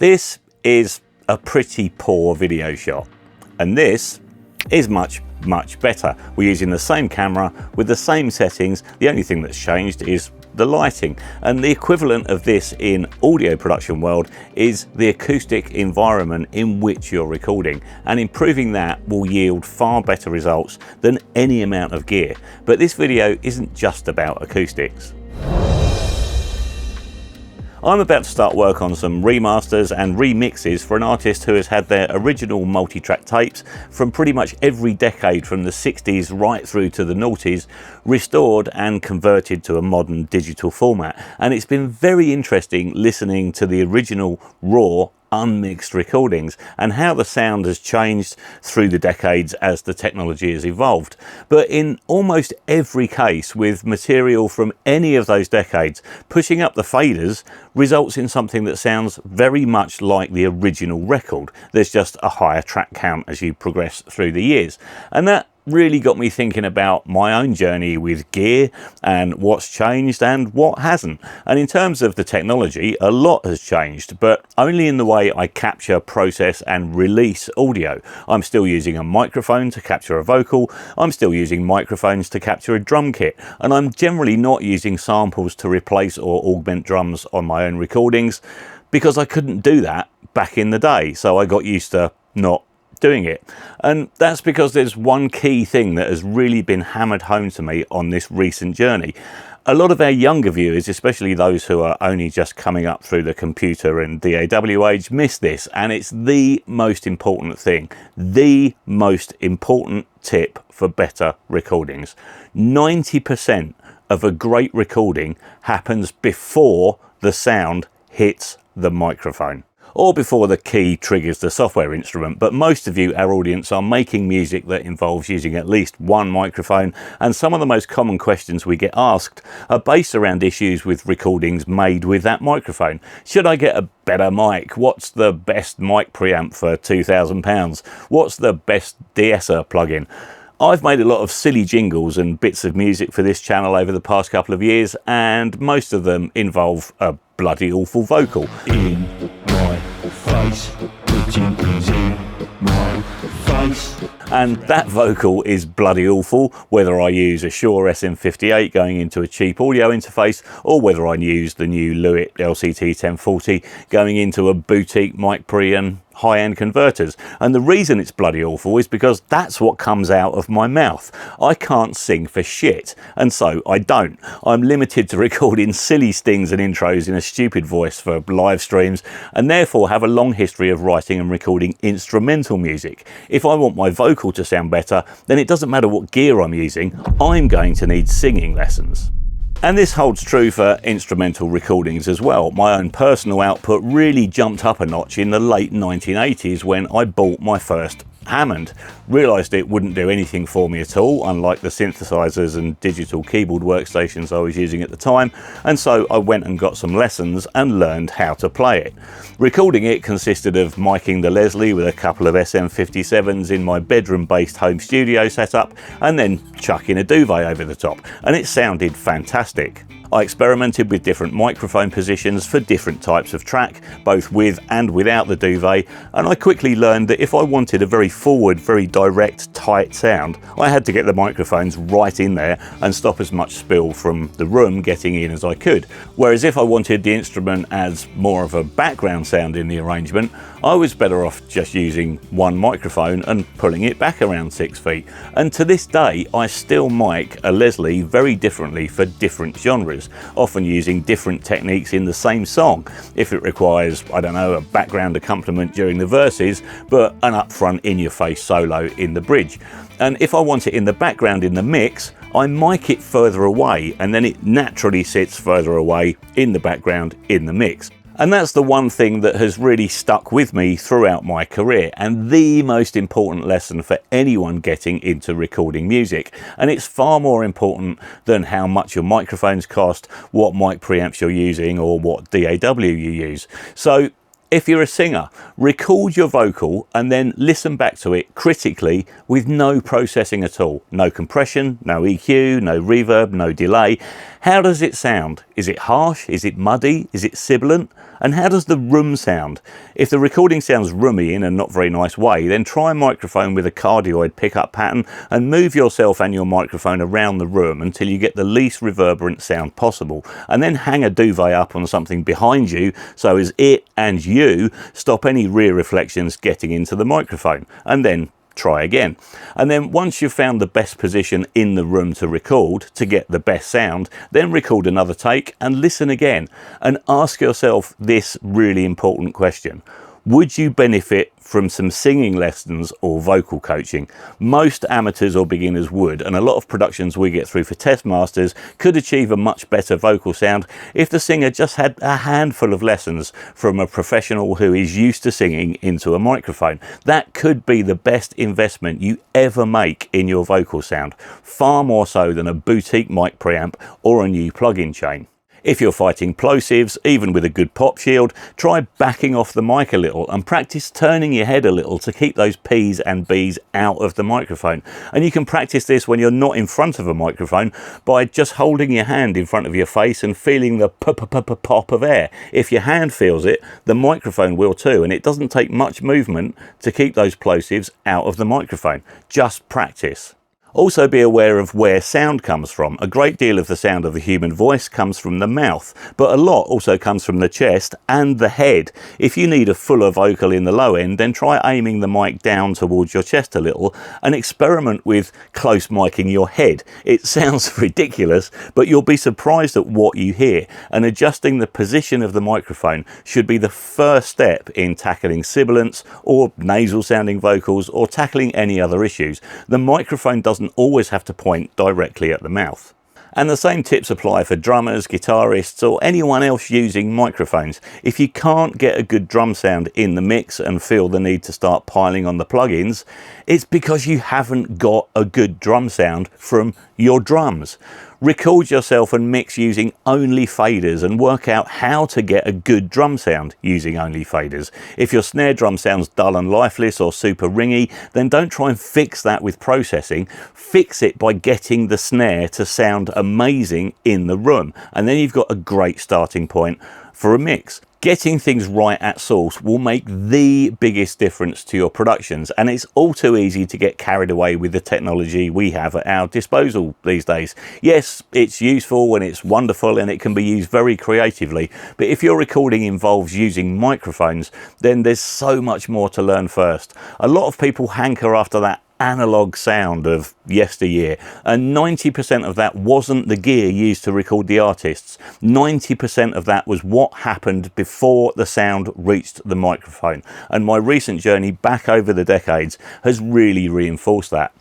This is a pretty poor video shot, and this is much better. We're using the same camera with the same settings. The only thing that's changed is the lighting, and the equivalent of this in audio production world is the acoustic environment in which you're recording, and improving that will yield far better results than any amount of gear. But this video isn't just about acoustics. I'm about to start work on some remasters and remixes for an artist who has had their original multi-track tapes from pretty much every decade from the 60s right through to the noughties restored and converted to a modern digital format. And it's been very interesting listening to the original raw unmixed recordings and how the sound has changed through the decades as the technology has evolved. But in almost every case with material from any of those decades, pushing up the faders results in something that sounds very much like the original record. There's just a higher track count as you progress through the years, and that really got me thinking about my own journey with gear and what's changed and what hasn't. And in terms of the technology, a lot has changed, but only in the way I capture, process and release audio. I'm still using a microphone to capture a vocal, I'm still using microphones to capture a drum kit, and I'm generally not using samples to replace or augment drums on my own recordings because I couldn't do that back in the day, so I got used to not doing it. And that's because there's one key thing that has really been hammered home to me on this recent journey. A lot of our younger viewers, especially those who are only just coming up through the computer and DAW age, miss this, and it's the most important thing, the most important tip for better recordings. 90% of a great recording happens before the sound hits the microphone, or before the key triggers the software instrument. But most of you, our audience, are making music that involves using at least one microphone, and some of the most common questions we get asked are based around issues with recordings made with that microphone. Should I get a better mic? What's the best mic preamp for £2,000? What's the best de-esser plugin? I've made a lot of silly jingles and bits of music for this channel over the past couple of years, and most of them involve a bloody awful vocal. In my face, putting things in my face. And that vocal is bloody awful, whether I use a Shure SM58 going into a cheap audio interface, or whether I use the new Lewitt LCT 1040 going into a boutique mic pre and high-end converters. And the reason it's bloody awful is because that's what comes out of my mouth. I can't sing for shit, and so I don't. I'm limited to recording silly stings and intros in a stupid voice for live streams, and therefore have a long history of writing and recording instrumental music. If I want my vocal to sound better, then it doesn't matter what gear I'm using, I'm going to need singing lessons. And this holds true for instrumental recordings as well. My own personal output really jumped up a notch in the late 1980s when I bought my first Hammond. Realised it wouldn't do anything for me at all, unlike the synthesizers and digital keyboard workstations I was using at the time, and so I went and got some lessons and learned how to play it. Recording it consisted of miking the Leslie with a couple of SM57s in my bedroom-based home studio setup, and then chucking a duvet over the top, and it sounded fantastic. I experimented with different microphone positions for different types of track, both with and without the duvet, and I quickly learned that if I wanted a very forward, very direct, tight sound, I had to get the microphones right in there and stop as much spill from the room getting in as I could. Whereas if I wanted the instrument as more of a background sound in the arrangement, I was better off just using one microphone and pulling it back around 6 feet. And to this day, I still mic a Leslie very differently for different genres, often using different techniques in the same song. If it requires, I don't know, a background accompaniment during the verses, but an upfront in-your-face solo in the bridge. And if I want it in the background in the mix, I mic it further away, and then it naturally sits further away in the background in the mix. And that's the one thing that has really stuck with me throughout my career, and the most important lesson for anyone getting into recording music. And it's far more important than how much your microphones cost, what mic preamps you're using, or what DAW you use. So If you're a singer, record your vocal and then listen back to it critically with no processing at all. No compression, no EQ, no reverb, no delay. How does it sound? Is it harsh? Is it muddy? Is it sibilant? And how does the room sound? If the recording sounds roomy in a not very nice way, then try a microphone with a cardioid pickup pattern and move yourself and your microphone around the room until you get the least reverberant sound possible. And then hang a duvet up on something behind you so as it and you stop any rear reflections getting into the microphone. And then try again. And then once you've found the best position in the room to record to get the best sound, then record another take and listen again and ask yourself this really important question. Would you benefit from some singing lessons or vocal coaching? Most amateurs or beginners would, and a lot of productions we get through for test masters could achieve a much better vocal sound if the singer just had a handful of lessons from a professional who is used to singing into a microphone. That could be the best investment you ever make in your vocal sound, far more so than a boutique mic preamp or a new plug-in chain. If you're fighting plosives, even with a good pop shield, try backing off the mic a little and practice turning your head a little to keep those P's and B's out of the microphone. And you can practice this when you're not in front of a microphone by just holding your hand in front of your face and feeling the pop of air. If your hand feels it, the microphone will too, and it doesn't take much movement to keep those plosives out of the microphone. Just practice. Also be aware of where sound comes from. A great deal of the sound of the human voice comes from the mouth, but a lot also comes from the chest and the head. If you need a fuller vocal in the low end, then try aiming the mic down towards your chest a little and experiment with close miking your head. It sounds ridiculous, but you'll be surprised at what you hear, and adjusting the position of the microphone should be the first step in tackling sibilants or nasal sounding vocals or tackling any other issues. The microphone doesn't always have to point directly at the mouth. And the same tips apply for drummers, guitarists, or anyone else using microphones. If you can't get a good drum sound in the mix and feel the need to start piling on the plugins, it's because you haven't got a good drum sound from your drums. Record yourself and mix using only faders and work out how to get a good drum sound using only faders. If your snare drum sounds dull and lifeless or super ringy, then don't try and fix that with processing. Fix it by getting the snare to sound amazing in the room, and then you've got a great starting point for a mix. Getting things right at source will make the biggest difference to your productions, and it's all too easy to get carried away with the technology we have at our disposal these days. Yes, it's useful and it's wonderful and it can be used very creatively, but if your recording involves using microphones, then there's so much more to learn first. A lot of people hanker after that analog sound of yesteryear, and 90% of that wasn't the gear used to record the artists. 90% of that was what happened before the sound reached the microphone, and my recent journey back over the decades has really reinforced that.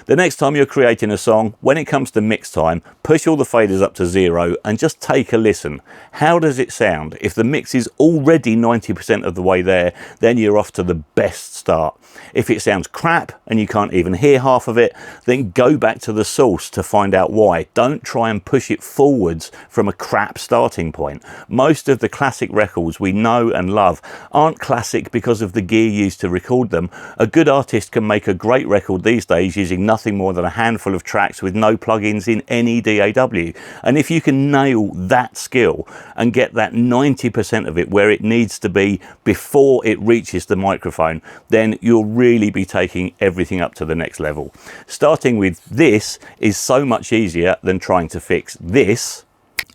The next time you're creating a song, when it comes to mix time, push all the faders up to 0 and just take a listen. How does it sound? If the mix is already 90% of the way there, then you're off to the best start. If it sounds crap and you can't even hear half of it, then go back to the source to find out why. Don't try and push it forwards from a crap starting point. Most of the classic records we know and love aren't classic because of the gear used to record them. A good artist can make a great record these days using nothing more than a handful of tracks with no plugins in any DAW. And if you can nail that skill and get that 90% of it where it needs to be before it reaches the microphone, then you'll really be taking everything up to the next level. Starting with this is so much easier than trying to fix this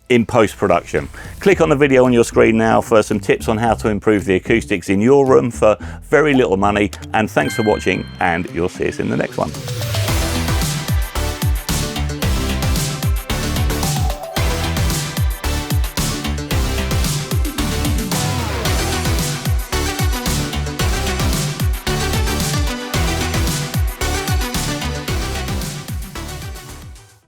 in post-production. Click on the video on your screen now for some tips on how to improve the acoustics in your room for very little money, and thanks for watching, and you'll see us in the next one.